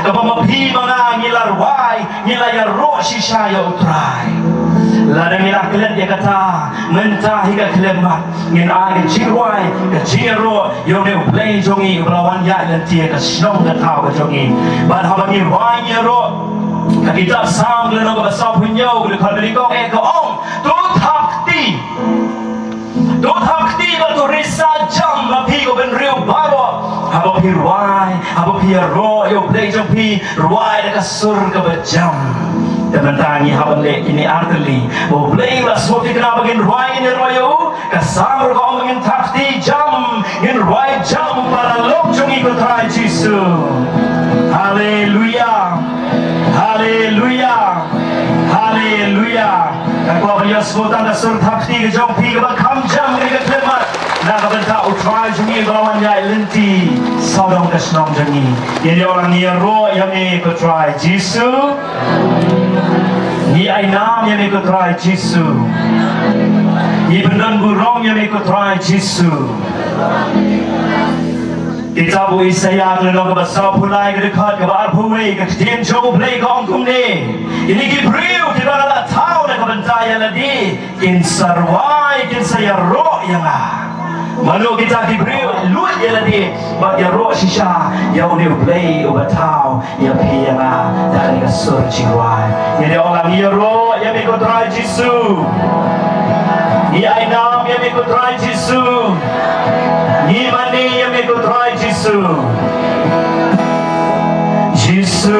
kapamapi mga ngilarway ngilayaro sisaya utray ladang ngilakilan dia kata mentahi ka klemat ngin ay jirway ka jiro yung ne play jongi belawan ya lan tia ka snong ka tao ka jongi ban habang ngirway ngiro ka kitab sang lan ka sa punyo ka kadali ko e ko ong tu thakti ba tu risa jam ma pi ko ben riu baro abo pi ruai abo pi ro yo play jong pi ruai ka sur ka bajam teman-teman habang le ini arteli bo play la so ti kana bagin ruai ni royo ka samur ko ngin thakti jam ngin ruai jam para lok jong ko try jisu haleluya haleluya haleluya Kalau dia sebutan dasar thakti ke jom pi ke bakam jam ke klemat nak benta utrai jungi belawan ya lenti saudong ke senong jungi jadi orang ni ro yang ni ke try jisu ni ainam yang ni ke try jisu ni bendan burong yang ni ke try jisu kita bu isaya ngelong ke basau pulai ke dekat ke bar puwe ke kedian jauh play ke ongkum ni ini ki priu kita nak tahu nak bentaya lagi kin sarwai kin saya roh yang malu kita ki priu luat ya lagi bak ya roh shisha ya uni play ubatau ya pi yang dari ke sur jiwai jadi orang ya roh yang ikut rai jisu ni ainam yang ikut rai jisu jingmane yang ikut rai jisu jisu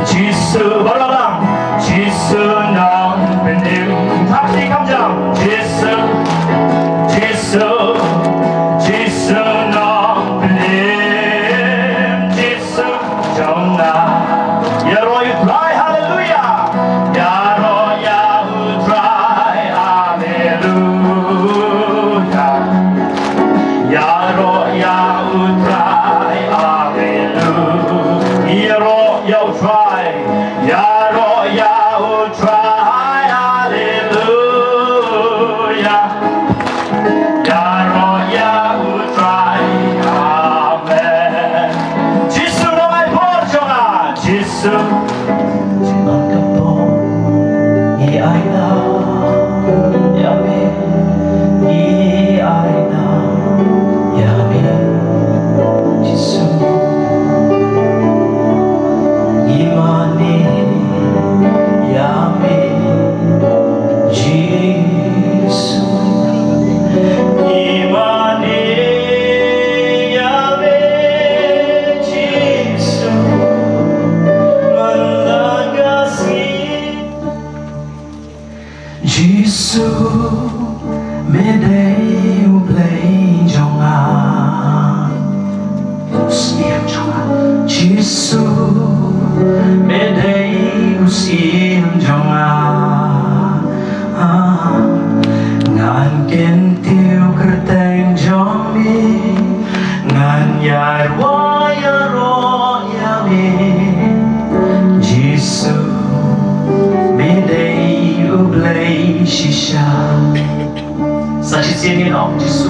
jisu balang jisu nam pendim thakti kamjam jisu jisu jisu nam pendim jisu jomna ya roy fly hallelujah ya roy ya utrai hallelujah ya roh ya utrai hallelujah ya roh ya utrai ya roh ya utrai hallelujah ya roh ya utrai amen jisu namai borjonga jisu jiman kapo i aina yame i aina Jesus, medei o play jonga, usiam jonga. Jesus, medei usiam jonga. Ngan kentiu kerteng jomi, ngan yar waya royami. Jesus, medei o play shisha. Sachi singing of Jesus,